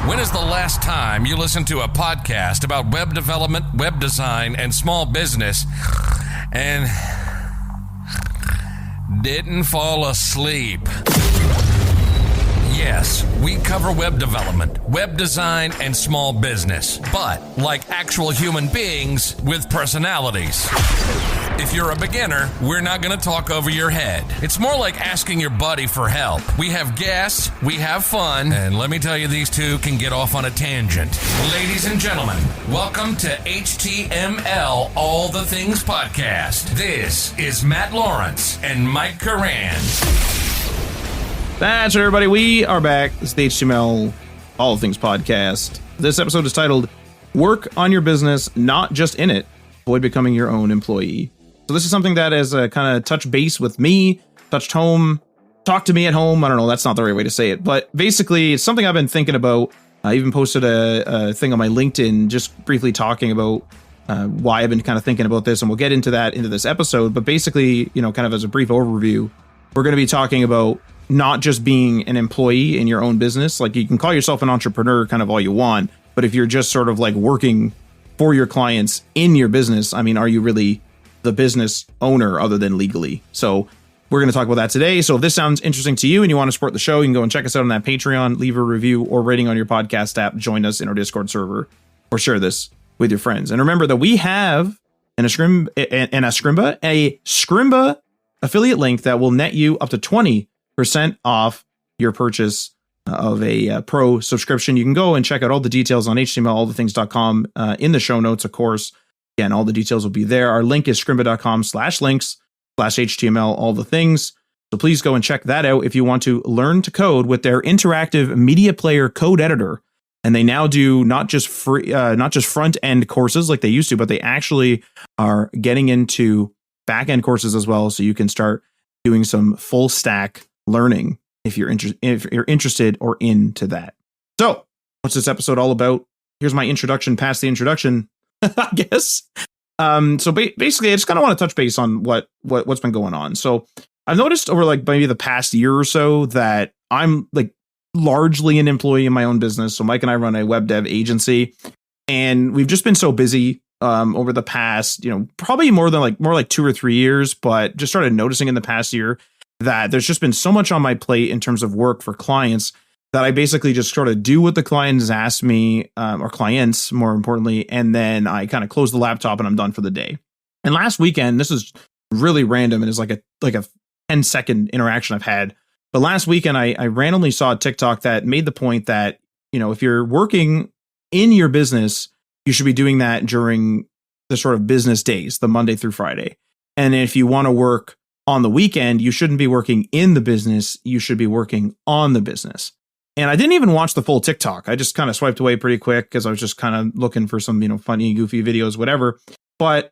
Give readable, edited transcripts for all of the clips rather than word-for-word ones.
When is the last time you listened to a podcast about web development, web design, and small business and didn't fall asleep? Yes, we cover web development, web design, and small business, but like actual human beings with personalities. If you're a beginner, we're not going to talk over your head. It's more like asking your buddy for help. We have guests, we have fun, and let me tell you, these two can get off on a tangent. Ladies and gentlemen, welcome to HTML All the Things Podcast. This is Matt Lawrence and Mike Curran. That's right, everybody. We are back. This is the HTML All the Things Podcast. This episode is titled Work on Your Business, Not Just in It. Avoid becoming your own employee. So this is something that has kind of touched base with me, touched home, talked to me at home. I don't know, that's not the right way to say it. But basically, it's something I've been thinking about. I even posted a thing on my LinkedIn just briefly talking about why I've been kind of thinking about this. And we'll get into that into this episode. But basically, you know, kind of as a brief overview, we're going to be talking about not just being an employee in your own business. Like, you can call yourself an entrepreneur kind of all you want. But if you're just sort of like working for your clients in your business, I mean, are you really the business owner other than legally? So we're going to talk about that today. So if this sounds interesting to you and you want to support the show, you can go and check us out on that Patreon, leave a review or rating on your podcast app, join us in our Discord server, or share this with your friends. And remember that we have a Scrimba affiliate link that will net you up to 20% off your purchase of a pro subscription. You can go and check out all the details on htmlallthethings.com in the show notes, of course. Again, all the details will be there. Our link is scrimba.com/links/HTML all the things. So please go and check that out if you want to learn to code with their interactive media player code editor. And they now do not just front end courses like they used to, but they actually are getting into back end courses as well. So you can start doing some full stack learning if you're interested or into that. So what's this episode all about? Here's my introduction past the introduction, I guess. So basically, I just kind of want to touch base on what's been going on. So I've noticed over like maybe the past year or so that I'm like largely an employee in my own business. So Mike and I run a web dev agency, and we've just been so busy over the past, probably more like 2 or 3 years, but just started noticing in the past year that there's just been so much on my plate in terms of work for clients that I basically just sort of do what the clients ask me, or clients more importantly, and then I kind of close the laptop and I'm done for the day. And last weekend, this is really random and is like a 10-second interaction I've had. But last weekend, I randomly saw a TikTok that made the point that, if you're working in your business, you should be doing that during the sort of business days, the Monday through Friday. And if you want to work on the weekend, you shouldn't be working in the business. You should be working on the business. And I didn't even watch the full TikTok. I just kind of swiped away pretty quick because I was just kind of looking for some, funny, goofy videos, whatever. But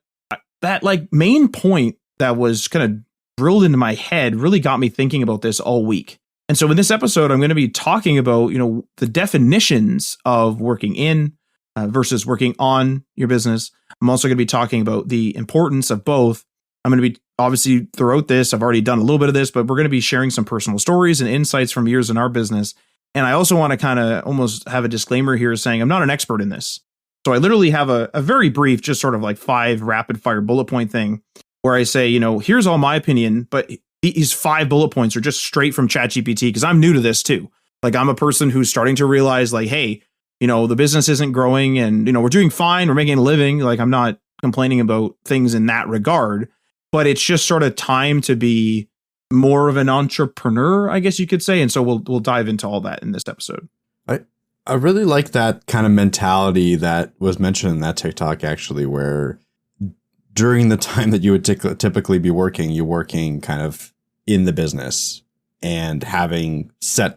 that like main point that was kind of drilled into my head really got me thinking about this all week. And so in this episode, I'm going to be talking about, the definitions of working in versus working on your business. I'm also going to be talking about the importance of both. I'm going to be obviously throughout this, I've already done a little bit of this, but we're going to be sharing some personal stories and insights from years in our business. And I also want to kind of almost have a disclaimer here saying I'm not an expert in this. So I literally have a very brief, just sort of like 5 rapid fire bullet point thing where I say, here's all my opinion, but these 5 bullet points are just straight from ChatGPT because I'm new to this too. Like, I'm a person who's starting to realize like, hey, the business isn't growing and, we're doing fine. We're making a living. Like, I'm not complaining about things in that regard, but it's just sort of time to be more of an entrepreneur, I guess you could say. And so we'll dive into all that in this episode. I really like that kind of mentality that was mentioned in that TikTok, actually, where during the time that you would typically be working, you're working kind of in the business and having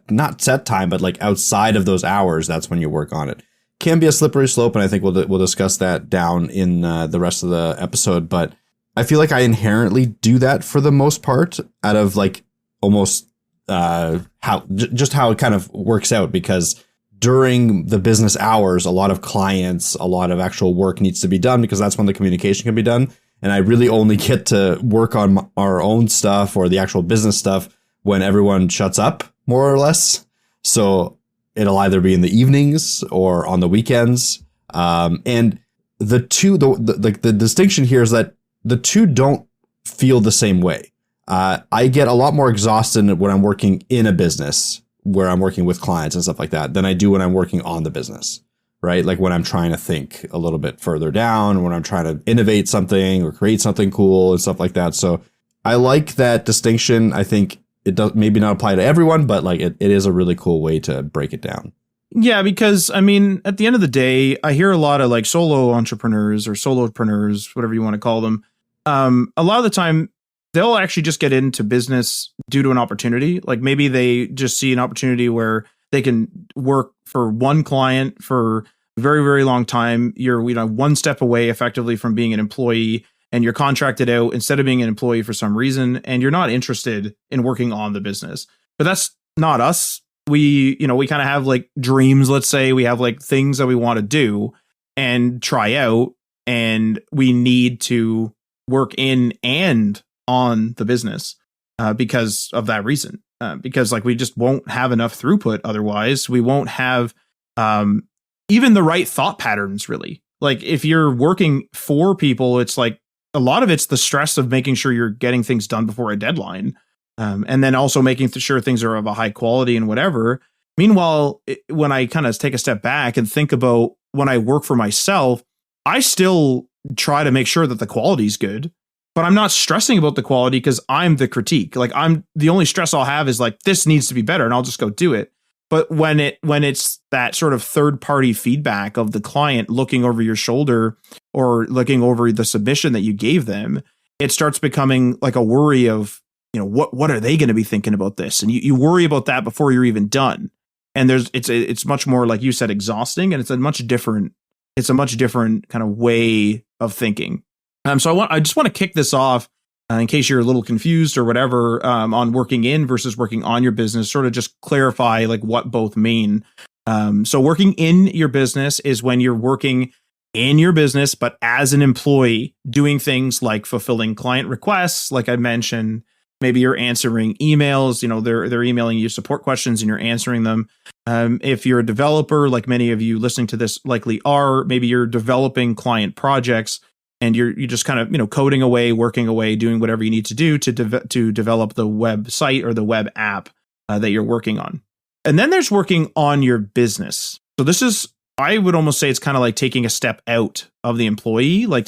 not set time, but like outside of those hours, that's when you work on it. Can be a slippery slope. And I think we'll discuss that down in the rest of the episode. But I feel like I inherently do that for the most part out of like almost how it kind of works out, because during the business hours, a lot of clients, a lot of actual work needs to be done because that's when the communication can be done. And I really only get to work on our own stuff or the actual business stuff when everyone shuts up, more or less. So it'll either be in the evenings or on the weekends. And the two, the distinction here is that the two don't feel the same way. I get a lot more exhausted when I'm working in a business where I'm working with clients and stuff like that than I do when I'm working on the business, right? Like when I'm trying to think a little bit further down, when I'm trying to innovate something or create something cool and stuff like that. So I like that distinction. I think it does maybe not apply to everyone, but like it is a really cool way to break it down. Yeah, because I mean, at the end of the day, I hear a lot of like solo entrepreneurs or solopreneurs, whatever you want to call them. A lot of the time, they'll actually just get into business due to an opportunity. Like maybe they just see an opportunity where they can work for one client for a very, very long time. You're one step away effectively from being an employee, and you're contracted out instead of being an employee for some reason, and you're not interested in working on the business. But that's not us. We kind of have like dreams, let's say. We have like things that we want to do and try out, and we need to work in and on the business because of that reason. Because like we just won't have enough throughput otherwise. We won't have even the right thought patterns, really. Like if you're working for people, it's like a lot of it's the stress of making sure you're getting things done before a deadline. And then also making sure things are of a high quality and whatever. Meanwhile, when I kind of take a step back and think about when I work for myself, I still try to make sure that the quality is good, but I'm not stressing about the quality because I'm the critique. Like I'm the only stress I'll have is like, this needs to be better, and I'll just go do it. But when it's that sort of third party feedback of the client looking over your shoulder or looking over the submission that you gave them, it starts becoming like a worry of, what are they going to be thinking about this? And you worry about that before you're even done. And it's much more, like you said, exhausting, and it's a much different kind of way of thinking. So I just want to kick this off in case you're a little confused or whatever on working in versus working on your business, sort of just clarify like what both mean. So working in your business is when you're working in your business, but as an employee, doing things like fulfilling client requests, like I mentioned. Maybe you're answering emails, they're emailing you support questions and you're answering them. If you're a developer, like many of you listening to this likely are, maybe you're developing client projects and you're just kind of, coding away, working away, doing whatever you need to do to develop the website or the web app that you're working on. And then there's working on your business. So this is, I would almost say it's kind of like taking a step out of the employee, like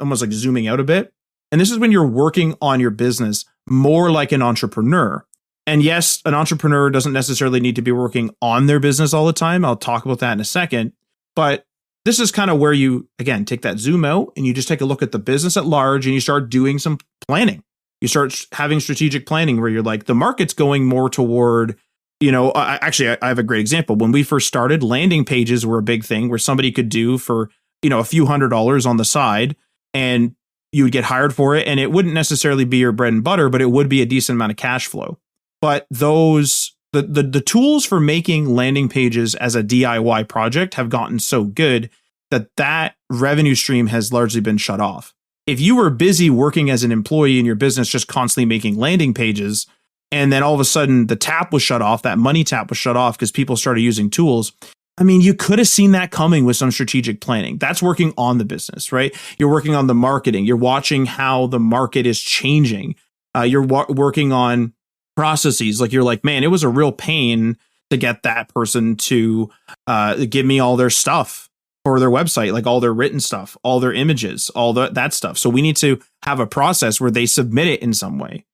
almost like zooming out a bit. And this is when you're working on your business more like an entrepreneur. And yes, an entrepreneur doesn't necessarily need to be working on their business all the time. I'll talk about that in a second. But this is kind of where you, again, take that zoom out and you just take a look at the business at large and you start doing some planning. You start having strategic planning where you're like, the market's going more toward, I have a great example. When we first started, landing pages were a big thing where somebody could do for, a few $100s on the side, and you would get hired for it, and it wouldn't necessarily be your bread and butter, but it would be a decent amount of cash flow. But the tools for making landing pages as a DIY project have gotten so good that revenue stream has largely been shut off. If you were busy working as an employee in your business, just constantly making landing pages, and then all of a sudden the tap was shut off, that money tap was shut off because people started using tools. I mean, you could have seen that coming with some strategic planning. That's working on the business, right? You're working on the marketing. You're watching how the market is changing. You're working on processes. Like you're like, man, it was a real pain to get that person to give me all their stuff for their website, like all their written stuff, all their images, all that stuff. So we need to have a process where they submit it in some way.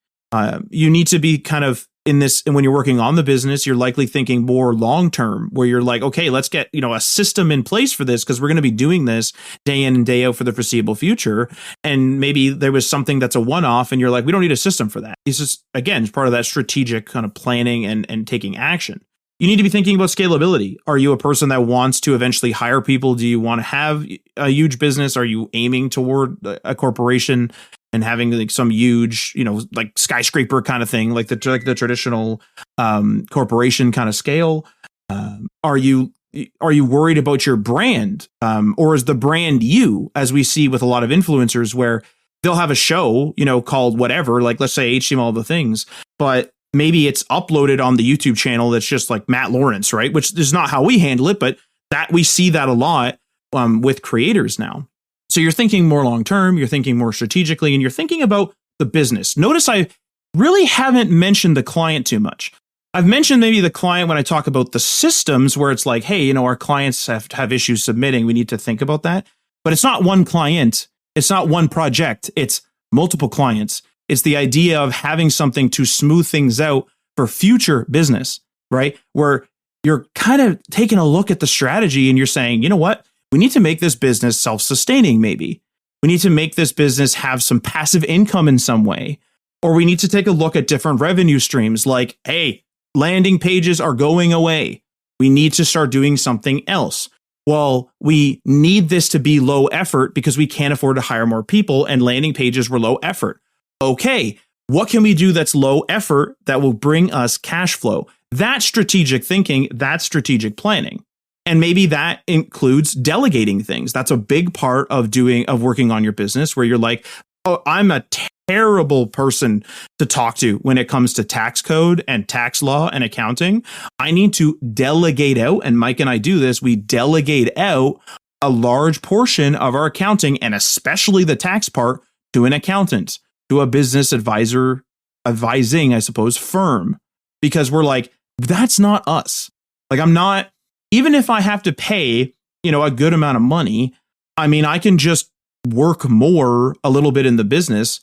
You need to be kind of in this, and when you're working on the business, you're likely thinking more long term, where you're like, okay, let's get a system in place for this because we're going to be doing this day in and day out for the foreseeable future. And maybe there was something that's a one-off, and you're like, we don't need a system for that. It's just, again, it's part of that strategic kind of planning and taking action. You need to be thinking about scalability. Are you a person that wants to eventually hire people? Do you want to have a huge business? Are you aiming toward a corporation and having like some huge, like skyscraper kind of thing, like the traditional corporation kind of scale? Are you worried about your brand, or is the brand you? As we see with a lot of influencers, where they'll have a show, called whatever, like let's say HTML, all the things, but maybe it's uploaded on the YouTube channel that's just like Matt Lawrence, right? Which is not how we handle it, but that we see that a lot with creators now. So you're thinking more long term, you're thinking more strategically, and you're thinking about the business. Notice I really haven't mentioned the client too much. I've mentioned maybe the client when I talk about the systems where it's like, hey, our clients have issues submitting. We need to think about that. But it's not one client. It's not one project. It's multiple clients. It's the idea of having something to smooth things out for future business, right? Where you're kind of taking a look at the strategy and you're saying, you know what? We need to make this business self-sustaining, maybe. We need to make this business have some passive income in some way. Or we need to take a look at different revenue streams like, hey, landing pages are going away. We need to start doing something else. Well, we need this to be low effort because we can't afford to hire more people and landing pages were low effort. Okay, what can we do that's low effort that will bring us cash flow? That's strategic thinking, that's strategic planning. And maybe that includes delegating things. That's a big part of working on your business where you're like, oh, I'm a terrible person to talk to when it comes to tax code and tax law and accounting. I need to delegate out, and Mike and I do this, we delegate out a large portion of our accounting and especially the tax part to an accountant, to a business advising, I suppose, firm, because we're like, that's not us. Like even if I have to pay, a good amount of money, I mean, I can just work more a little bit in the business,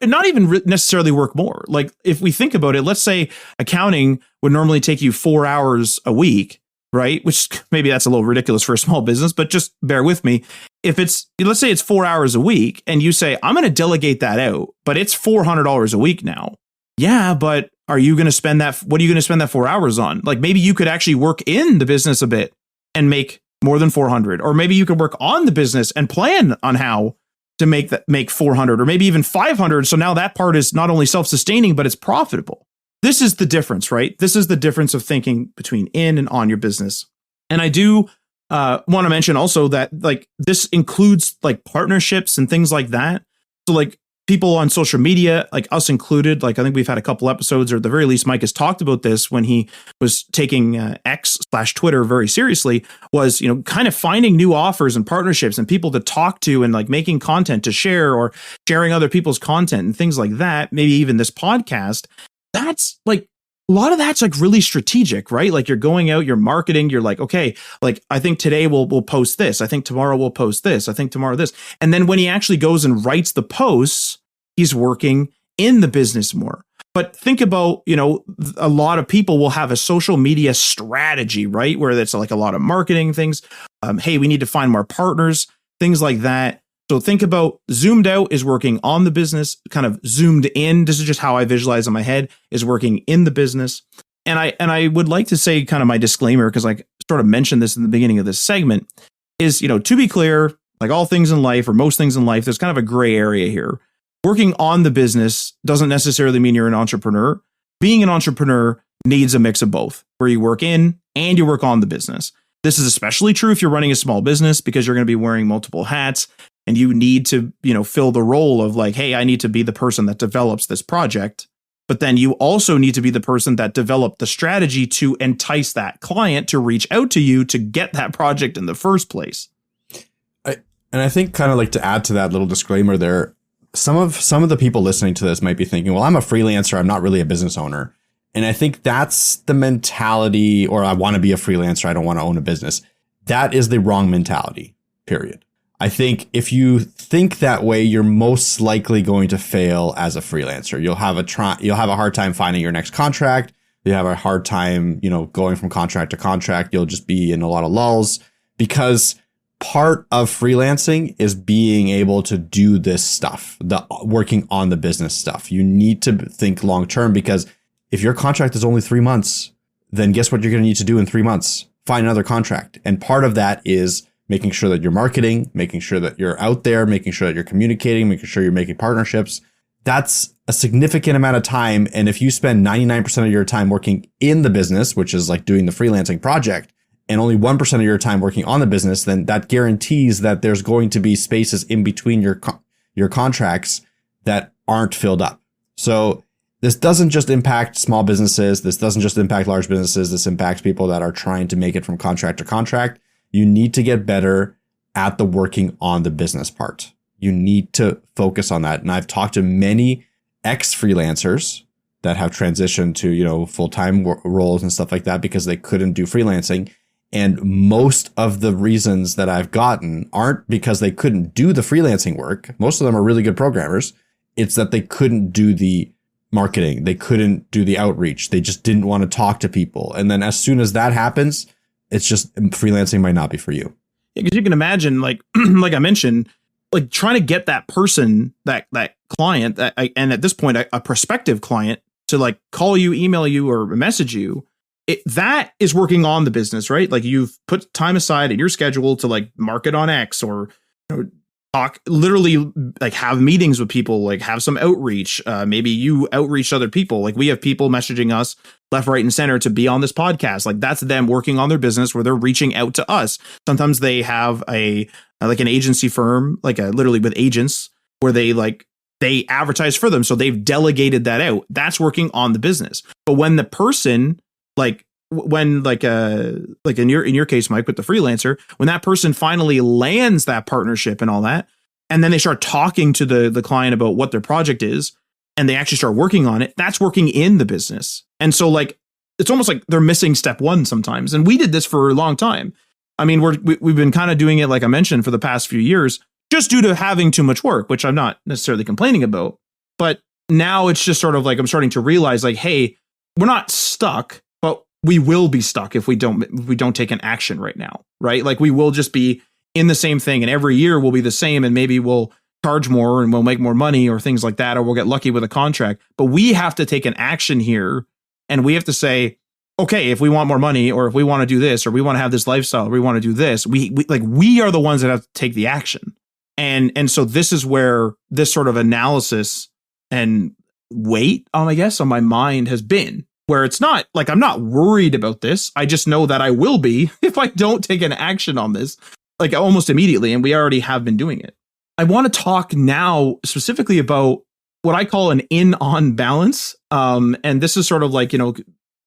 not even necessarily work more. Like if we think about it, let's say accounting would normally take you 4 hours a week, right? Which maybe that's a little ridiculous for a small business, but just bear with me. Let's say it's 4 hours a week and you say, I'm going to delegate that out, but it's $400 a week now. Yeah, but are you going to spend that? What are you going to spend that 4 hours on? Like maybe you could actually work in the business a bit and make more than 400, or maybe you could work on the business and plan on how to make 400 or maybe even 500. So now that part is not only self-sustaining, but it's profitable. This is the difference, right? This is the difference of thinking between in and on your business. And I do want to mention also that like this includes like partnerships and things like that. So like people on social media, like us included, like I think we've had a couple episodes, or at the very least, Mike has talked about this when he was taking X/Twitter very seriously, was, kind of finding new offers and partnerships and people to talk to and like making content to share or sharing other people's content and things like that. Maybe even this podcast. That's like a lot of that's like really strategic, right? Like you're going out, you're marketing, you're like, okay, like I think today we'll post this. I think tomorrow we'll post this. I think tomorrow this. And then when he actually goes and writes the posts, he's working in the business more. But think about, a lot of people will have a social media strategy, right? Where it's like a lot of marketing things. Hey, we need to find more partners, things like that. So think about zoomed out is working on the business, kind of zoomed in. This is just how I visualize in my head, is working in the business. And I would like to say kind of my disclaimer, because I sort of mentioned this in the beginning of this segment, is, to be clear, like all things in life or most things in life, there's kind of a gray area here. Working on the business doesn't necessarily mean you're an entrepreneur. Being an entrepreneur needs a mix of both, where you work in and you work on the business. This is especially true if you're running a small business, because you're going to be wearing multiple hats and you need to, fill the role of like, hey, I need to be the person that develops this project. But then you also need to be the person that developed the strategy to entice that client to reach out to you to get that project in the first place. And I think kind of like to add to that little disclaimer there, some of the people listening to this might be thinking, well, I'm a freelancer, I'm not really a business owner. And I think that's the mentality, or I want to be a freelancer, I don't want to own a business. That is the wrong mentality, period. I think if you think that way, you're most likely going to fail as a freelancer. You'll have a hard time finding your next contract. You have a hard time, going from contract to contract. You'll just be in a lot of lulls, because part of freelancing is being able to do this stuff, the working on the business stuff. You need to think long term, because if your contract is only 3 months, then guess what you're going to need to do in 3 months? Find another contract. And part of that is making sure that you're marketing, making sure that you're out there, making sure that you're communicating, making sure you're making partnerships. That's a significant amount of time. And if you spend 99% of your time working in the business, which is like doing the freelancing project, and only 1% of your time working on the business, then that guarantees that there's going to be spaces in between your contracts that aren't filled up. So this doesn't just impact small businesses. This doesn't just impact large businesses. This impacts people that are trying to make it from contract to contract. You need to get better at the working on the business part. You need to focus on that. And I've talked to many ex-freelancers that have transitioned to, full-time roles and stuff like that because they couldn't do freelancing. And most of the reasons that I've gotten aren't because they couldn't do the freelancing work. Most of them are really good programmers. It's that they couldn't do the marketing. They couldn't do the outreach. They just didn't want to talk to people. And then as soon as that happens, it's just freelancing might not be for you. Yeah, because you can imagine, like I mentioned, like trying to get that person, that client, and at this point, a prospective client to like call you, email you, or message you. That is working on the business, right? Like you've put time aside in your schedule to like market on X or talk, literally like have meetings with people, like have some outreach. Maybe you outreach other people. Like we have people messaging us left, right, and center to be on this podcast. Like that's them working on their business where they're reaching out to us. Sometimes they have like an agency firm, like literally with agents where they advertise for them. So they've delegated that out. That's working on the business. But when the person in your case, Mike, with the freelancer, when that person finally lands that partnership and all that, and then they start talking to the client about what their project is, and they actually start working on it, that's working in the business. And so like, it's almost like they're missing step one sometimes. And we did this for a long time. I mean, we've been kind of doing it, like I mentioned, for the past few years, just due to having too much work, which I'm not necessarily complaining about. But now it's just sort of like, I'm starting to realize like, hey, we're not stuck, but we will be stuck if we don't take an action right now, right? Like we will just be in the same thing, and every year will be the same, and maybe we'll charge more and we'll make more money or things like that, or we'll get lucky with a contract. But we have to take an action here, and we have to say, okay, if we want more money, or if we want to do this, or we want to have this lifestyle, or we want to do this, we are the ones that have to take the action. And so this is where this sort of analysis and weight, I guess, on my mind has been, where it's not like I'm not worried about this. I just know that I will be if I don't take an action on this, like almost immediately. And we already have been doing it. I want to talk now specifically about what I call an in-on balance. And this is sort of like,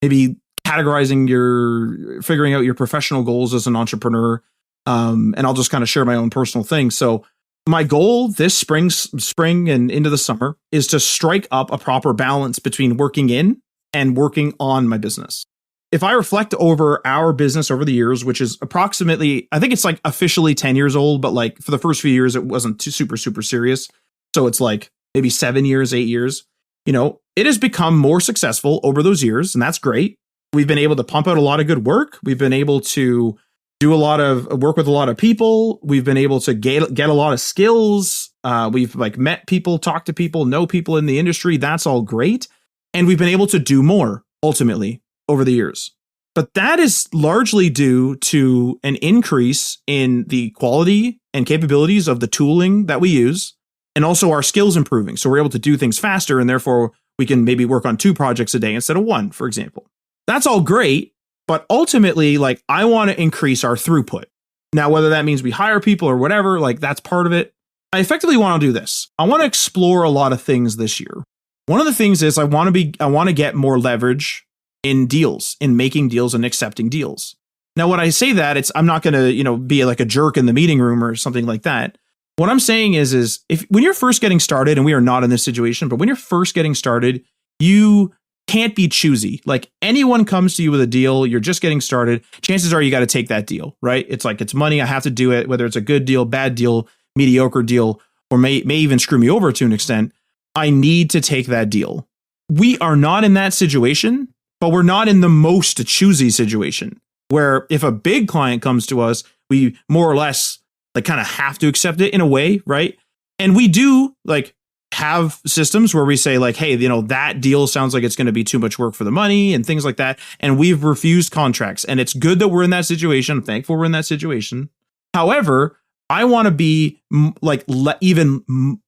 maybe figuring out your professional goals as an entrepreneur. And I'll just kind of share my own personal thing. So my goal this spring and into the summer is to strike up a proper balance between working in and working on my business. If I reflect over our business over the years, which is approximately, I think it's like officially 10 years old, but like for the first few years, it wasn't too super serious. So it's like maybe 7 years, 8 years, it has become more successful over those years. And that's great. We've been able to pump out a lot of good work. We've been able to do a lot of work with a lot of people. We've been able to get a lot of skills. We've like met people, talked to people, know people in the industry. That's all great. And we've been able to do more ultimately over the years. But that is largely due to an increase in the quality and capabilities of the tooling that we use, and also our skills improving. So we're able to do things faster, and therefore we can maybe work on 2 projects a day instead of 1, for example. That's all great. But ultimately, like, I want to increase our throughput. Now, whether that means we hire people or whatever, like that's part of it. I effectively want to do this. I want to explore a lot of things this year. One of the things is I want to get more leverage in deals, in making deals and accepting deals. Now, when I say that, I'm not going to, be like a jerk in the meeting room or something like that. What I'm saying is when you're first getting started, and we are not in this situation, but when you're first getting started, you can't be choosy. Like anyone comes to you with a deal, you're just getting started. Chances are you got to take that deal, right? It's like, it's money. I have to do it, whether it's a good deal, bad deal, mediocre deal, or may even screw me over to an extent. I need to take that deal. We are not in that situation, but we're not in the most choosy situation where if a big client comes to us, we more or less like kind of have to accept it in a way, right? And we do like have systems where we say like, hey, that deal sounds like it's going to be too much work for the money and things like that. And we've refused contracts, and it's good that we're in that situation. I'm thankful we're in that situation. However, I want to be like even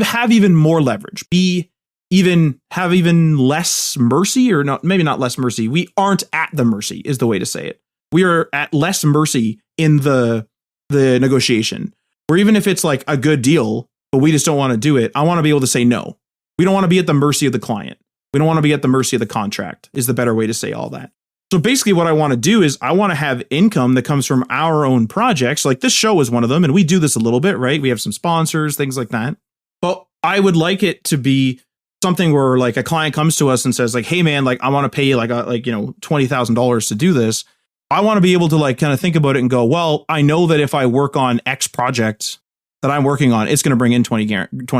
have even more leverage, have even less mercy, or not, maybe not less mercy. We aren't at the mercy is the way to say it. We are at less mercy in the negotiation, or even if it's like a good deal, but we just don't want to do it. I want to be able to say no. We don't want to be at the mercy of the client. We don't want to be at the mercy of the contract, is the better way to say all that. So basically what I want to do is I want to have income that comes from our own projects. Like this show is one of them, and we do this a little bit, right? We have some sponsors, things like that. But I would like it to be something where like a client comes to us and says like, hey man, like I want to pay you like $20,000 to do this. I want to be able to like kind of think about it and go, well, I know that if I work on X project that I'm working on, it's going to bring in 20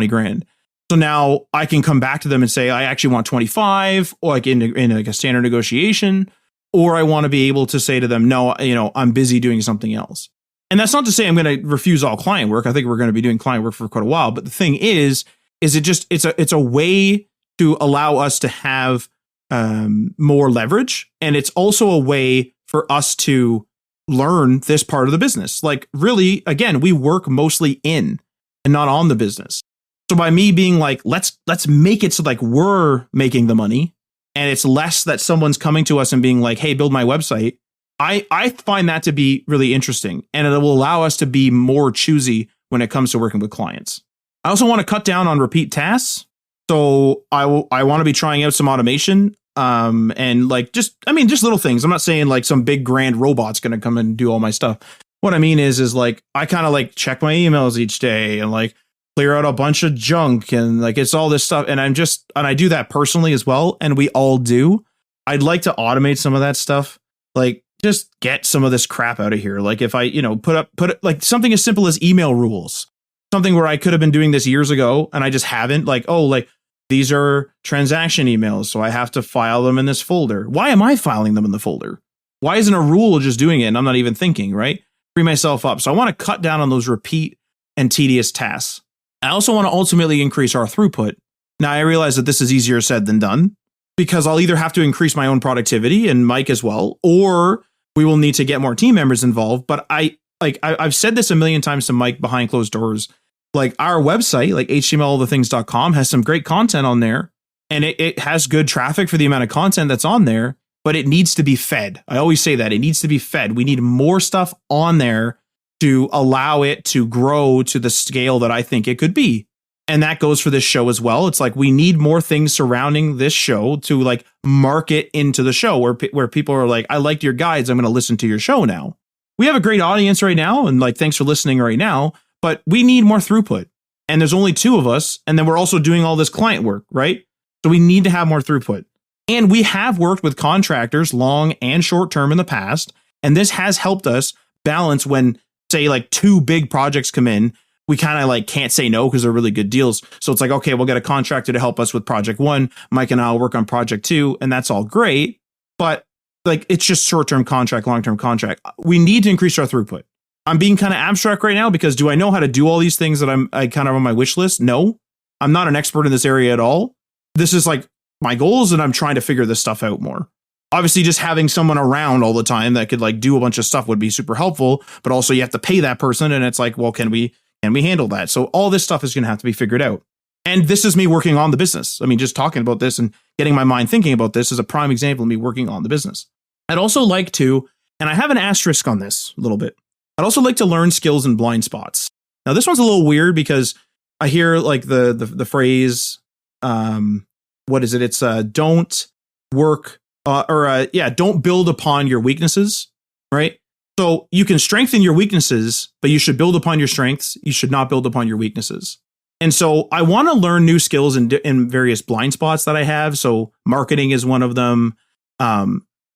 grand. So now I can come back to them and say, I actually want 25, or like in like a standard negotiation, or I want to be able to say to them, no, I'm busy doing something else. And that's not to say I'm going to refuse all client work. I think we're going to be doing client work for quite a while. But the thing is it's a way to allow us to have more leverage. And it's also a way for us to learn this part of the business. Like really, again, we work mostly in and not on the business. So by me being like, let's make it so like we're making the money, and it's less that someone's coming to us and being like, hey, build my website. I find that to be really interesting, and it will allow us to be more choosy when it comes to working with clients. I also want to cut down on repeat tasks. So I want to be trying out some automation, and like just little things. I'm not saying like some big grand robot's going to come and do all my stuff. What I mean is like I kind of like check my emails each day and like clear out a bunch of junk, and like it's all this stuff. And I do that personally as well, and we all do. I'd like to automate some of that stuff. Like just get some of this crap out of here. Like if I, put like something as simple as email rules, something where I could have been doing this years ago and I just haven't, like, oh, like these are transaction emails, so I have to file them in this folder. Why am I filing them in the folder? Why isn't a rule just doing it and I'm not even thinking, right? Free myself up. So I want to cut down on those repeat and tedious tasks. I also want to ultimately increase our throughput. Now I realize that this is easier said than done, because I'll either have to increase my own productivity and Mike as well, or we will need to get more team members involved. But I've said this a million times to Mike behind closed doors. Like our website, like htmlallthethings.com, has some great content on there, and it has good traffic for the amount of content that's on there, but it needs to be fed. I always say that it needs to be fed. We need more stuff on there to allow it to grow to the scale that I think it could be. And that goes for this show as well. It's like we need more things surrounding this show to like market into the show where people are like, I liked your guides, I'm going to listen to your show now. We have a great audience right now, and like thanks for listening right now, but we need more throughput. And there's only 2 of us, and then we're also doing all this client work, right? So we need to have more throughput. And we have worked with contractors long and short term in the past, and this has helped us balance when, say, like 2 big projects come in. We kind of like can't say no because they're really good deals. So it's like, okay, we'll get a contractor to help us with project 1. Mike and I'll work on project 2, and that's all great. But like, it's just short-term contract, long-term contract. We need to increase our throughput. I'm being kind of abstract right now because do I know how to do all these things that I kind of on my wish list? No, I'm not an expert in this area at all. This is like my goals, and I'm trying to figure this stuff out more. Obviously, just having someone around all the time that could like do a bunch of stuff would be super helpful, but also you have to pay that person, and it's like, well, can we handle that? So all this stuff is going to have to be figured out. And this is me working on the business. I mean, just talking about this and getting my mind thinking about this is a prime example of me working on the business. I'd also like to, and I have an asterisk on this a little bit, I'd also like to learn skills in blind spots. Now, this one's a little weird because I hear like the phrase, what is it? It's don't work don't build upon your weaknesses, right? So you can strengthen your weaknesses, but you should build upon your strengths. You should not build upon your weaknesses. And so I want to learn new skills in various blind spots that I have. So marketing is one of them.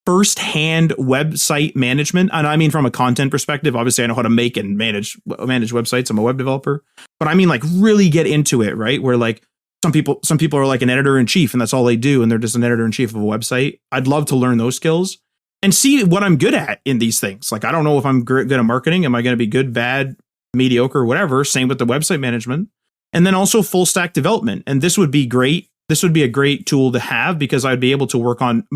First-hand website management. And I mean, from a content perspective, obviously I know how to make and manage websites. I'm a web developer, but I mean like really get into it, right? Where like some people are like an editor in chief and that's all they do. And they're just an editor in chief of a website. I'd love to learn those skills and see what I'm good at in these things. Like, I don't know if I'm good at marketing. Am I going to be good, bad, mediocre, whatever? Same with the website management. And then also full stack development. And this would be great. This would be a great tool to have because I'd be able to work on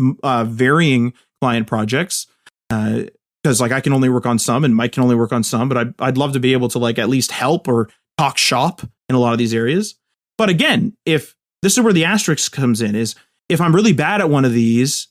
varying client projects. Because like I can only work on some and Mike can only work on some, but I'd love to be able to like at least help or talk shop in a lot of these areas. But again, if this is where the asterisk comes in, is if I'm really bad at one of these,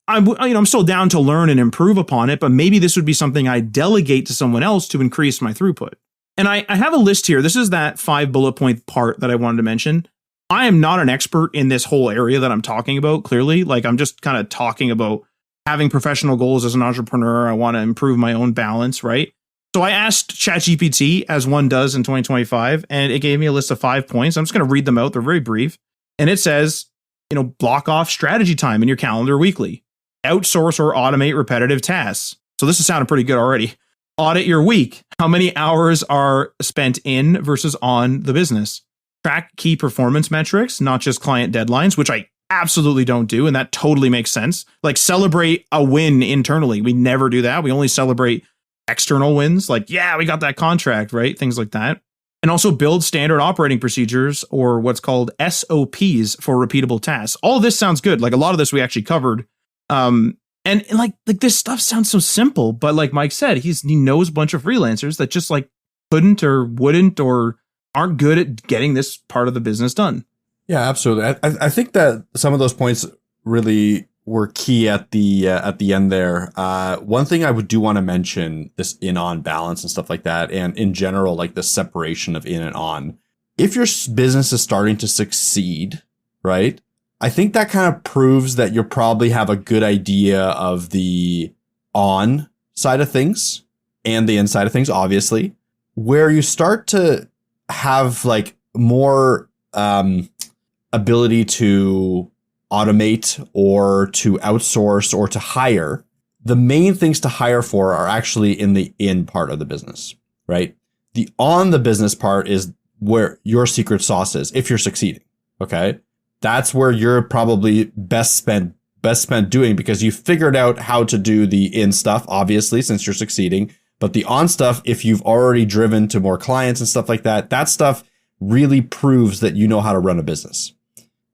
I'm still down to learn and improve upon it, but maybe this would be something I delegate to someone else to increase my throughput. And I have a list here. This is that 5 bullet point part that I wanted to mention. I am not an expert in this whole area that I'm talking about, clearly. Like, I'm just kind of talking about having professional goals as an entrepreneur. I want to improve my own balance, right? So I asked ChatGPT, as one does in 2025, and it gave me a list of 5 points. I'm just going to read them out. They're very brief. And it says, block off strategy time in your calendar weekly. Outsource or automate repetitive tasks. So this is sounding pretty good already. Audit your week. How many hours are spent in versus on the business? Track key performance metrics, not just client deadlines, which I absolutely don't do. And that totally makes sense. Like, celebrate a win internally. We never do that. We only celebrate external wins. Like, yeah, we got that contract, right? Things like that. And also build standard operating procedures, or what's called SOPs, for repeatable tasks. All of this sounds good. Like, a lot of this we actually covered. And like this stuff sounds so simple, but like Mike said, he knows a bunch of freelancers that just like couldn't or wouldn't or aren't good at getting this part of the business done. Yeah, absolutely. I think that some of those points really were key at the end there. One thing I do want to mention, this in-on balance and stuff like that, and in general, like the separation of in and on. If your business is starting to succeed, right? I think that kind of proves that you probably have a good idea of the on side of things and the inside of things, obviously. Where you start to have like more ability to automate or to outsource or to hire, the main things to hire for are actually in the in part of the business, right? The on the business part is where your secret sauce is if you're succeeding, okay? That's where you're probably best spent doing, because you figured out how to do the in stuff, obviously, since you're succeeding. But the on stuff, if you've already driven to more clients and stuff like that, that stuff really proves that you know how to run a business.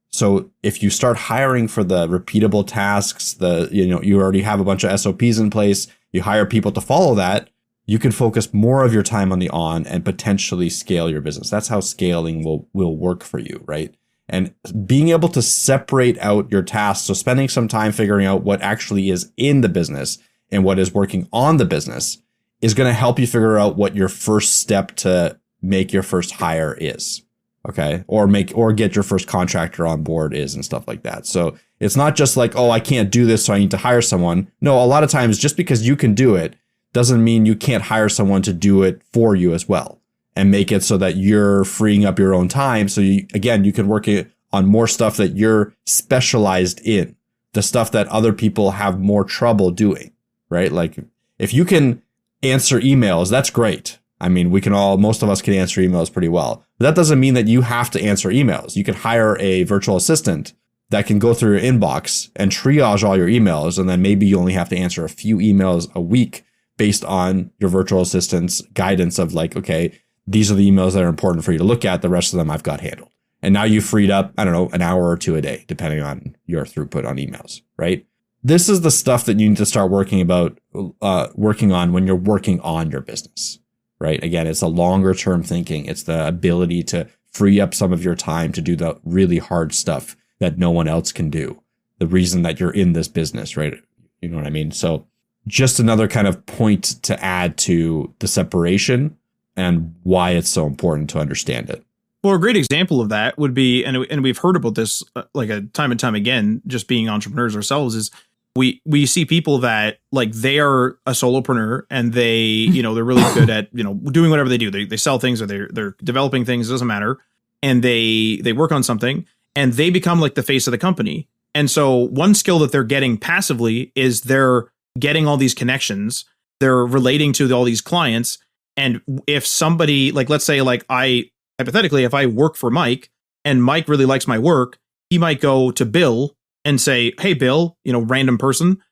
So if you start hiring for the repeatable tasks, you already have a bunch of SOPs in place, you hire people to follow that, you can focus more of your time on the on and potentially scale your business. That's how scaling will work for you, right? And being able to separate out your tasks, so spending some time figuring out what actually is in the business and what is working on the business, is going to help you figure out what your first step to make your first hire is. Okay. Or get your first contractor on board is, and stuff like that. So it's not just like, oh, I can't do this, so I need to hire someone. No, a lot of times just because you can do it doesn't mean you can't hire someone to do it for you as well, and make it so that you're freeing up your own time. So you can work on more stuff that you're specialized in, the stuff that other people have more trouble doing, right? Like, if you can answer emails, that's great. I mean, most of us can answer emails pretty well. But that doesn't mean that you have to answer emails. You can hire a virtual assistant that can go through your inbox and triage all your emails. And then maybe you only have to answer a few emails a week based on your virtual assistant's guidance of like, okay, these are the emails that are important for you to look at. The rest of them I've got handled. And now you've freed up, I don't know, an hour or two a day, depending on your throughput on emails, right? This is the stuff that you need to start working on when you're working on your business, right? Again, it's a longer term thinking. It's the ability to free up some of your time to do the really hard stuff that no one else can do. The reason that you're in this business, right? You know what I mean? So just another kind of point to add to the separation and why it's so important to understand it. Well, a great example of that would be, and we've heard about this like a time and time again, just being entrepreneurs ourselves, is we see people that like they are a solopreneur and they, they're really good at, doing whatever they do. They sell things or they're developing things, it doesn't matter. And they work on something and they become like the face of the company. And so one skill that they're getting passively is they're getting all these connections. They're relating to all these clients. And if somebody, like, let's say, like hypothetically, if I work for Mike and Mike really likes my work, he might go to Bill and say, hey, Bill, random person,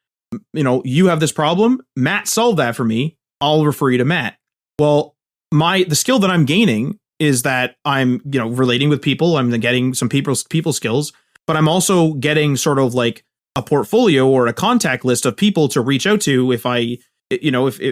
you have this problem. Matt solved that for me. I'll refer you to Matt. Well, the skill that I'm gaining is that I'm, relating with people. I'm getting some people skills, but I'm also getting sort of like a portfolio or a contact list of people to reach out to if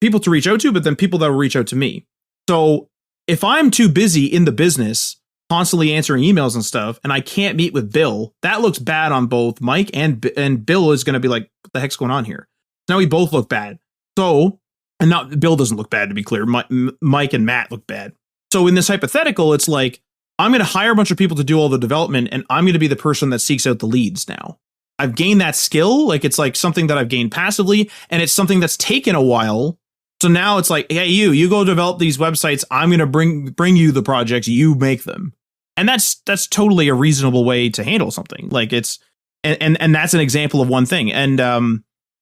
people to reach out to, but then people that will reach out to me. So if I'm too busy in the business, constantly answering emails and stuff, and I can't meet with Bill, that looks bad on both Mike and Bill is going to be like, what the heck's going on here? Now we both look bad. So, and not Bill doesn't look bad, to be clear. Mike and Matt look bad. So in this hypothetical, it's like, I'm going to hire a bunch of people to do all the development, and I'm going to be the person that seeks out the leads now. I've gained that skill. Like, it's like something that I've gained passively, and it's something that's taken a while. So now it's like, hey, you go develop these websites. I'm going to bring you the projects. You make them. And that's totally a reasonable way to handle something. Like, it's, and that's an example of one thing. And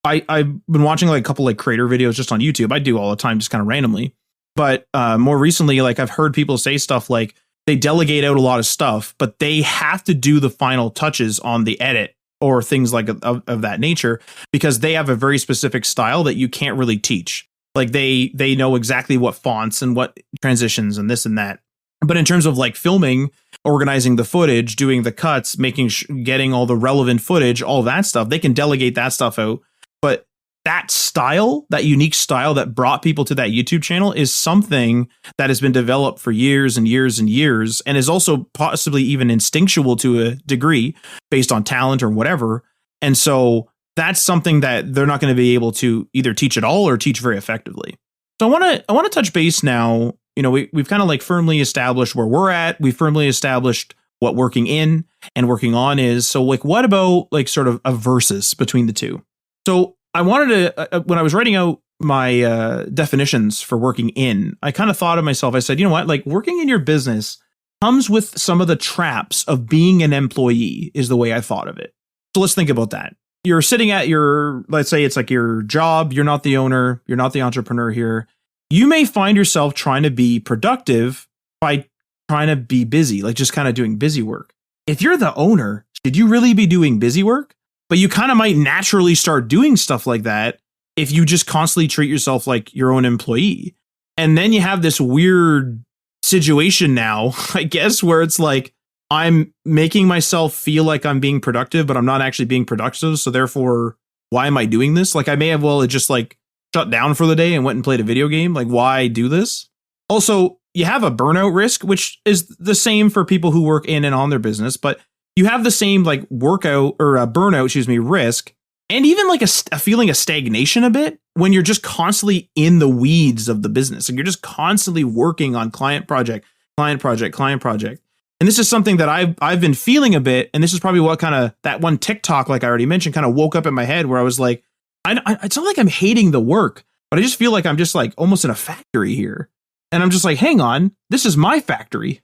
I've been watching like a couple like creator videos just on YouTube. I do all the time, just kind of randomly. But more recently, like, I've heard people say stuff like they delegate out a lot of stuff, but they have to do the final touches on the edit or things like of that nature, because they have a very specific style that you can't really teach. Like, they know exactly what fonts and what transitions and this and that. But in terms of like filming, organizing the footage, doing the cuts, getting all the relevant footage, all that stuff, they can delegate that stuff out. But that style, that unique style that brought people to that YouTube channel, is something that has been developed for years and years and years, and is also possibly even instinctual to a degree based on talent or whatever. And so that's something that they're not going to be able to either teach at all or teach very effectively. So I want to touch base now. You know, we've kind of like firmly established where we're at. We've firmly established what working in and working on is. So like, what about like sort of a versus between the two? So I wanted to, when I was writing out my definitions for working in, I kind of thought of myself, I said, you know what, like, working in your business comes with some of the traps of being an employee, is the way I thought of it. So let's think about that. You're sitting at your, let's say it's like your job. You're not the owner. You're not the entrepreneur here. You may find yourself trying to be productive by trying to be busy, like just kind of doing busy work. If you're the owner, should you really be doing busy work? But you kind of might naturally start doing stuff like that if you just constantly treat yourself like your own employee. And then you have this weird situation now, I guess, where it's like, I'm making myself feel like I'm being productive, but I'm not actually being productive. So therefore, why am I doing this? Like, I may have well just like shut down for the day and went and played a video game. Like, why do this? Also, you have a burnout risk, which is the same for people who work in and on their business, but you have the same like workout or burnout, risk, and even like a feeling of stagnation a bit when you're just constantly in the weeds of the business and you're just constantly working on client project. And this is something that I've been feeling a bit. And this is probably what kind of that one TikTok, like I already mentioned, kind of woke up in my head where I was like, it's not like I'm hating the work, but I just feel like I'm just like almost in a factory here. And I'm just like, hang on, this is my factory.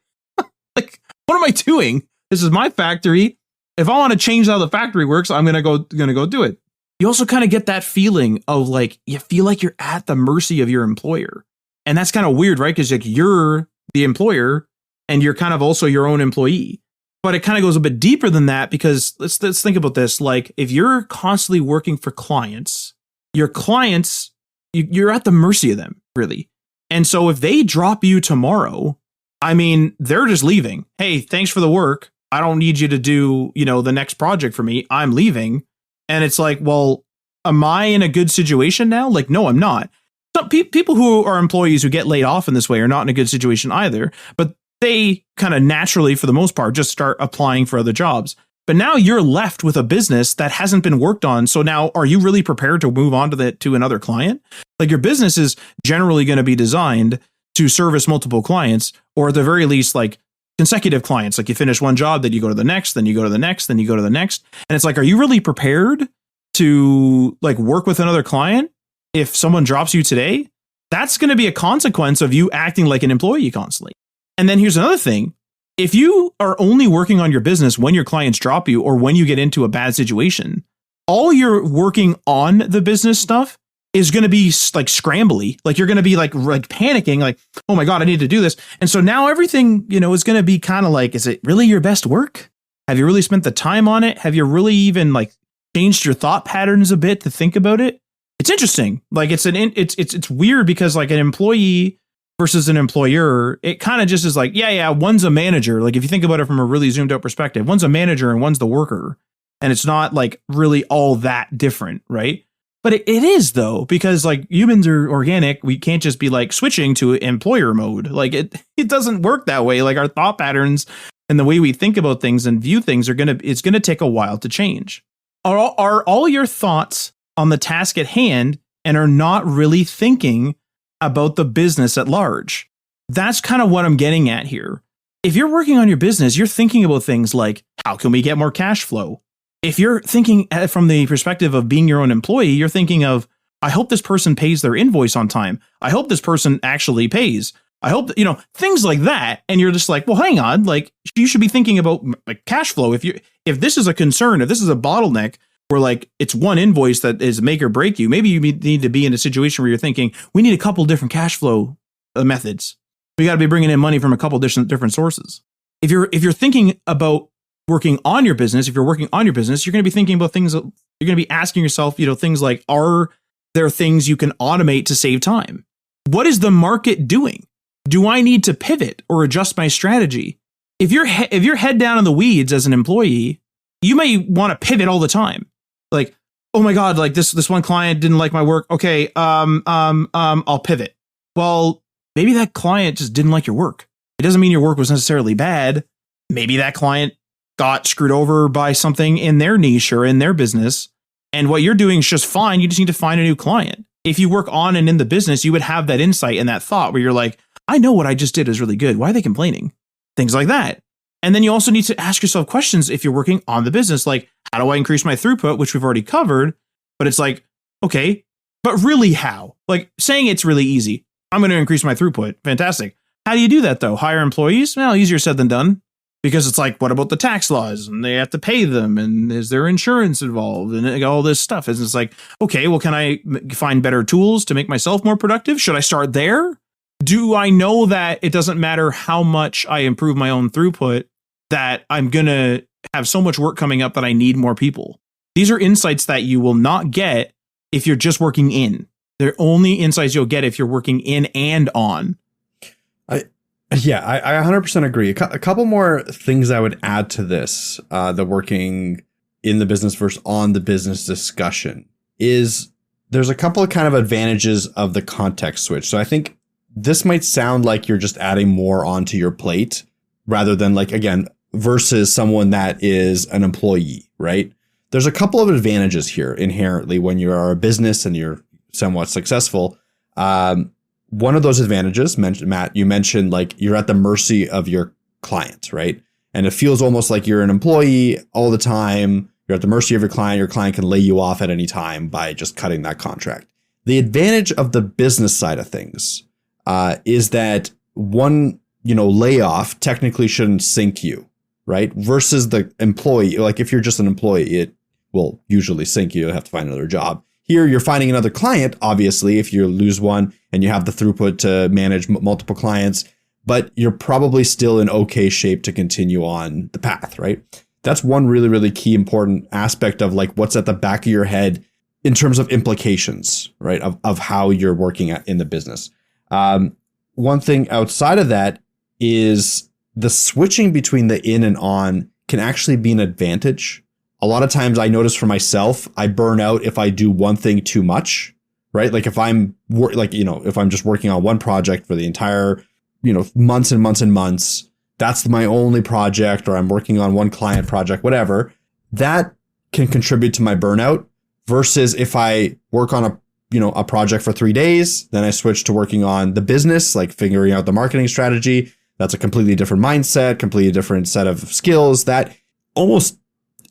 Like, what am I doing? This is my factory. If I want to change how the factory works, I'm gonna go do it. You also kind of get that feeling of like, you feel like you're at the mercy of your employer. And that's kind of weird, right? Because like, you're the employer and you're kind of also your own employee. But it kind of goes a bit deeper than that, because let's think about this. Like, if you're constantly working for clients, your clients, you're at the mercy of them, really. And so if they drop you tomorrow, I mean, they're just leaving. Hey, thanks for the work. I don't need you to do, the next project for me. I'm leaving. And it's like, well, am I in a good situation now? Like, no, I'm not. Some people who are employees who get laid off in this way are not in a good situation either, but they kind of naturally, for the most part, just start applying for other jobs. But now you're left with a business that hasn't been worked on. So now, are you really prepared to move on to another client? Like, your business is generally going to be designed to service multiple clients, or at the very least, like consecutive clients. Like, you finish one job, then you go to the next, then you go to the next, then you go to the next. And it's like, are you really prepared to like work with another client if someone drops you today? That's going to be a consequence of you acting like an employee constantly. And then here's another thing. If you are only working on your business when your clients drop you or when you get into a bad situation, all your working on the business stuff is going to be like scrambly. Like, you're going to be like panicking, like, oh my God, I need to do this. And so now everything, is going to be kind of like, is it really your best work? Have you really spent the time on it? Have you really even like changed your thought patterns a bit to think about it? It's interesting. Like, it's weird because like an employee versus an employer, it kind of just is like, yeah, one's a manager. Like, if you think about it from a really zoomed out perspective, one's a manager and one's the worker. And it's not like really all that different, right? But it is, though, because like humans are organic. We can't just be like switching to employer mode. Like, it doesn't work that way. Like, our thought patterns and the way we think about things and view things it's going to take a while to change. Are all your thoughts on the task at hand and are not really thinking about the business at large? That's kind of what I'm getting at here. If you're working on your business, you're thinking about things like, how can we get more cash flow? If you're thinking from the perspective of being your own employee, you're thinking of, I hope this person pays their invoice on time. I hope this person actually pays. I hope that, things like that. And you're just like, well, hang on, like you should be thinking about like cash flow. If this is a concern, if this is a bottleneck where like it's one invoice that is make or break you, maybe you need to be in a situation where you're thinking, we need a couple different cash flow methods. We got to be bringing in money from a couple different sources. If you're thinking about working on your business, you're going to be thinking about things. You're going to be asking yourself, things like, are there things you can automate to save time? What is the market doing? Do I need to pivot or adjust my strategy? If you're head down in the weeds as an employee, you may want to pivot all the time. Like, oh my God, like this one client didn't like my work. Okay, I'll pivot. Well, maybe that client just didn't like your work. It doesn't mean your work was necessarily bad. Maybe that client got screwed over by something in their niche or in their business. And what you're doing is just fine. You just need to find a new client. If you work on and in the business, you would have that insight and that thought where you're like, I know what I just did is really good. Why are they complaining? Things like that. And then you also need to ask yourself questions if you're working on the business, like, how do I increase my throughput, which we've already covered. But it's like, okay, but really how? Like saying it's really easy. I'm going to increase my throughput. Fantastic. How do you do that though? Hire employees? Well, easier said than done. Because it's like, what about the tax laws? And they have to pay them. And is there insurance involved? And all this stuff. And it's like, okay, well, can I find better tools to make myself more productive? Should I start there? Do I know that it doesn't matter how much I improve my own throughput, that I'm going to have so much work coming up that I need more people? These are insights that you will not get if you're just working in. They're only insights you'll get if you're working in and on. I 100% agree. A couple more things I would add to this, the working in the business versus on the business discussion, is there's a couple of kind of advantages of the context switch. So I think this might sound like you're just adding more onto your plate rather than like, again, versus someone that is an employee, right? There's a couple of advantages here inherently when you are a business and you're somewhat successful. One of those advantages, Matt, you mentioned like you're at the mercy of your client, right? And it feels almost like you're an employee all the time. You're at the mercy of your client. Your client can lay you off at any time by just cutting that contract. The advantage of the business side of things is that one, layoff technically shouldn't sink you, right? Versus the employee. Like if you're just an employee, it will usually sink you. You'll have to find another job. Here, you're finding another client, obviously, if you lose one and you have the throughput to manage multiple clients, but you're probably still in okay shape to continue on the path, right? That's one really, really key important aspect of like what's at the back of your head in terms of implications, right? Of how you're working in the business. One thing outside of that is the switching between the in and on can actually be an advantage. A lot of times I notice for myself, I burn out if I do one thing too much, right? Like if I'm if I'm just working on one project for the entire, months and months and months, that's my only project, or I'm working on one client project, whatever, that can contribute to my burnout versus if I work on a project for 3 days, then I switch to working on the business, like figuring out the marketing strategy. That's a completely different mindset, completely different set of skills that almost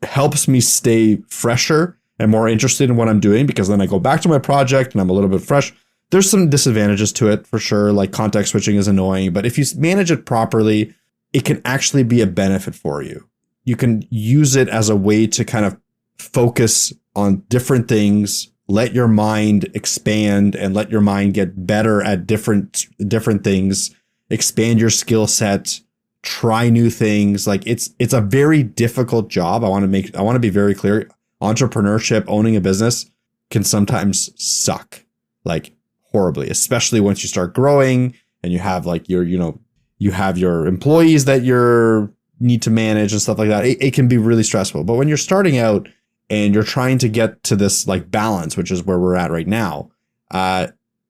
helps me stay fresher and more interested in what I'm doing, because then I go back to my project and I'm a little bit fresh. There's some disadvantages to it for sure. Like context switching is annoying, but if you manage it properly, it can actually be a benefit for you. You can use it as a way to kind of focus on different things, let your mind expand and let your mind get better at different things, expand your skill set, try new things. Like it's a very difficult job. I want to be very clear. Entrepreneurship, owning a business can sometimes suck, like horribly, especially once you start growing and you have like you have your employees that you need to manage and stuff like that. It can be really stressful. But when you're starting out and you're trying to get to this like balance, which is where we're at right now,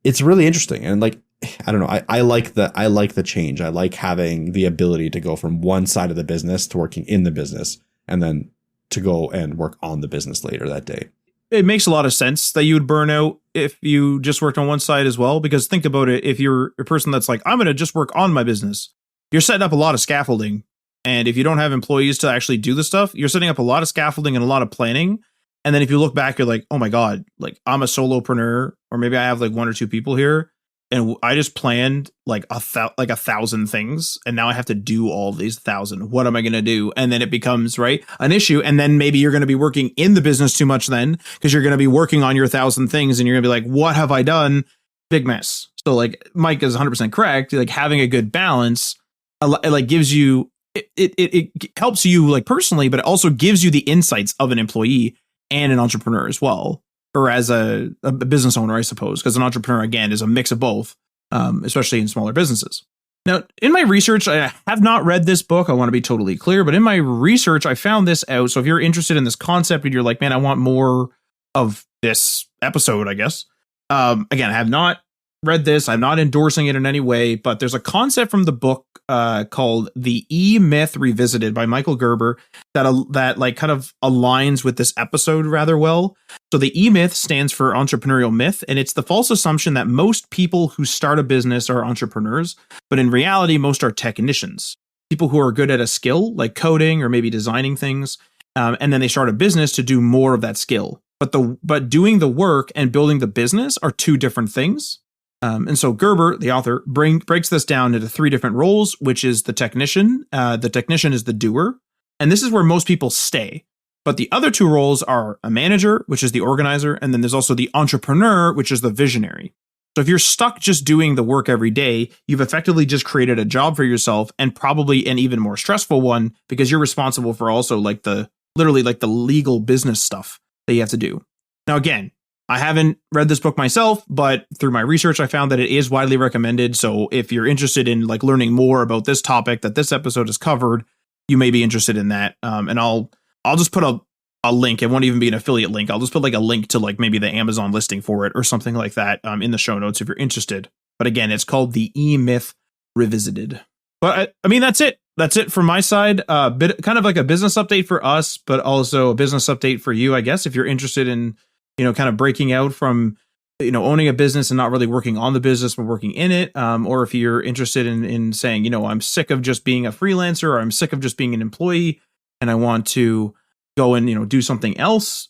it's really interesting. And like, I don't know. I like the change. I like having the ability to go from one side of the business to working in the business and then to go and work on the business later that day. It makes a lot of sense that you would burn out if you just worked on one side as well, because think about it. If you're a person that's like, I'm going to just work on my business, you're setting up a lot of scaffolding. And if you don't have employees to actually do the stuff, you're setting up a lot of scaffolding and a lot of planning. And then if you look back, you're like, oh my God, like I'm a solopreneur, or maybe I have like 1 or 2 people here, and I just planned like 1,000 things, and now I have to do all these 1,000. What am I going to do? And then it becomes an issue. And then maybe you're going to be working in the business too much then, because you're going to be working on your 1,000 things, and you're going to be like, what have I done? Big mess. So like Mike is 100% correct. Like having a good balance, like gives you it helps you like personally, but it also gives you the insights of an employee and an entrepreneur as well, or as a business owner, I suppose, because an entrepreneur, again, is a mix of both, especially in smaller businesses. Now, in my research, I have not read this book. I want to be totally clear, but in my research, I found this out. So if you're interested in this concept and you're like, man, I want more of this episode, I guess. Again, I have not read this. I'm not endorsing it in any way, but there's a concept from the book called The E-Myth Revisited by Michael Gerber that like kind of aligns with this episode rather well. So the E-Myth stands for entrepreneurial myth, and it's the false assumption that most people who start a business are entrepreneurs, but in reality, most are technicians, people who are good at a skill like coding or maybe designing things, and then they start a business to do more of that skill. But doing the work and building the business are 2 different things. And so Gerber, the author, breaks this down into 3 different roles, which is the technician. The technician is the doer. And this is where most people stay. But the other 2 roles are a manager, which is the organizer. And then there's also the entrepreneur, which is the visionary. So if you're stuck just doing the work every day, you've effectively just created a job for yourself, and probably an even more stressful one, because you're responsible for also literally the legal business stuff that you have to do. Now, again, I haven't read this book myself, but through my research, I found that it is widely recommended. So if you're interested in like learning more about this topic that this episode has covered, you may be interested in that. And I'll just put a link. It won't even be an affiliate link. I'll just put like a link to like maybe the Amazon listing for it or something like that in the show notes if you're interested. But again, it's called The E-Myth Revisited. But I mean, that's it. That's it from my side. Kind of like a business update for us, but also a business update for you, I guess, if you're interested in kind of breaking out from, owning a business and not really working on the business, but working in it. Or if you're interested in saying, I'm sick of just being a freelancer, or I'm sick of just being an employee, and I want to go and, do something else.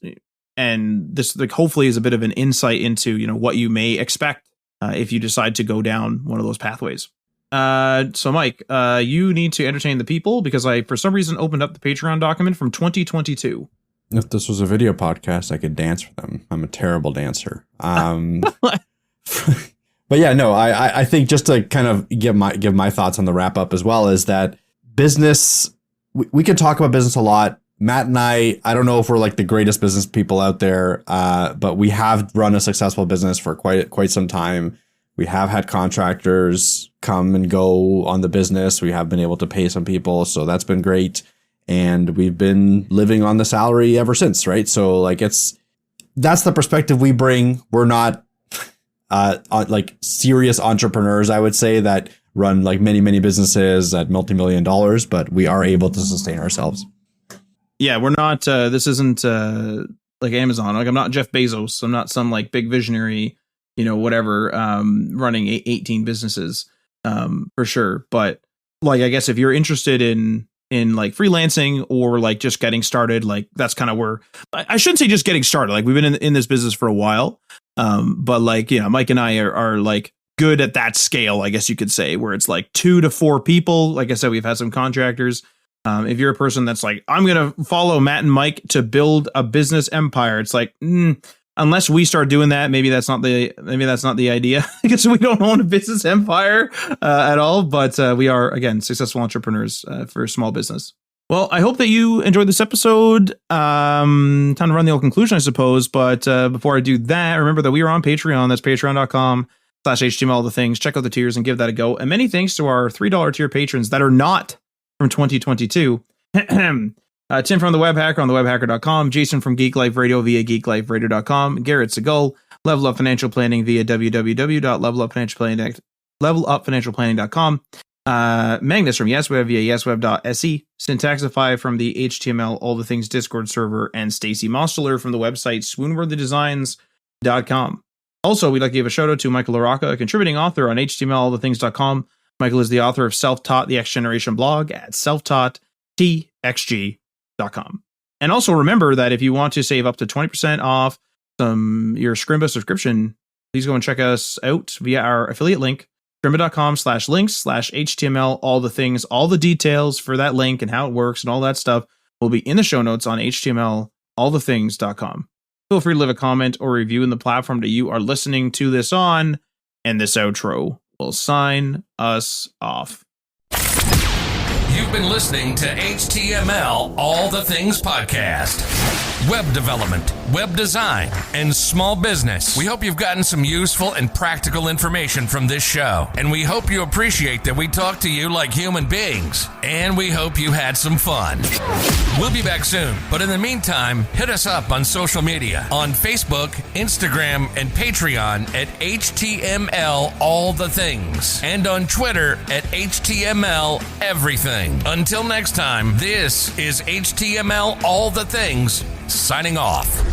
And this hopefully is a bit of an insight into, what you may expect if you decide to go down one of those pathways. So Mike, you need to entertain the people, because I, for some reason, opened up the Patreon document from 2022. If this was a video podcast, I could dance for them. I'm a terrible dancer. But yeah, no, I think just to kind of give my thoughts on the wrap up as well, is that business, we could talk about business a lot. Matt and I don't know if we're like the greatest business people out there, but we have run a successful business for quite some time. We have had contractors come and go on the business. We have been able to pay some people, so that's been great. And we've been living on the salary ever since, right? So like that's the perspective we bring. We're not like serious entrepreneurs, I would say, that run like many businesses at multi-million dollars, but we are able to sustain ourselves. Yeah, we're not, this isn't like Amazon. Like I'm not Jeff Bezos. I'm not some like big visionary, whatever, running 18 businesses for sure. But like, I guess if you're interested in like freelancing or like just getting started, like that's kind of where I shouldn't say just getting started. Like we've been in this business for a while. But like, Mike and I are like good at that scale, I guess you could say, where it's like 2 to 4 people. Like I said, we've had some contractors. If you're a person that's like, I'm going to follow Matt and Mike to build a business empire, it's like, unless we start doing that, maybe that's not the idea, because we don't own a business empire at all. But we are, again, successful entrepreneurs for small business. Well, I hope that you enjoyed this episode. Time to run the old conclusion, I suppose. But before I do that, remember that we are on Patreon. That's patreon.com/HTML all the things. Check out the tiers and give that a go. And many thanks to our $3 tier patrons that are not from 2022. Tim from the Web Hacker on thewebhacker.com, Jason from Geek Life Radio via geekliferadio.com, Garrett Segal, Level Up Financial Planning via www.levelupfinancialplanning.com, Magnus from YesWeb via yesweb.se, Syntaxify from the HTML All the Things Discord server, and Stacy Mosteler from the website swoonworthydesigns.com. Also, we'd like to give a shout out to Michael LaRocca, a contributing author on htmlallthethings.com, Michael is the author of Self-Taught, the X Generation blog at selftaughttxg.com. And also remember that if you want to save up to 20% off your Scrimba subscription, please go and check us out via our affiliate link, scrimba.com/links/HTML. All the things, all the details for that link and how it works and all that stuff will be in the show notes on htmlallthethings.com. Feel free to leave a comment or review in the platform that you are listening to this on, and this outro will sign us off. You've been listening to HTML All the Things podcast. Web development, web design, and small business. We hope you've gotten some useful and practical information from this show. And we hope you appreciate that we talk to you like human beings. And we hope you had some fun. We'll be back soon. But in the meantime, hit us up on social media on Facebook, Instagram, and Patreon at HTML All the Things. And on Twitter at HTML Everything. Until next time, this is HTML All the Things, signing off.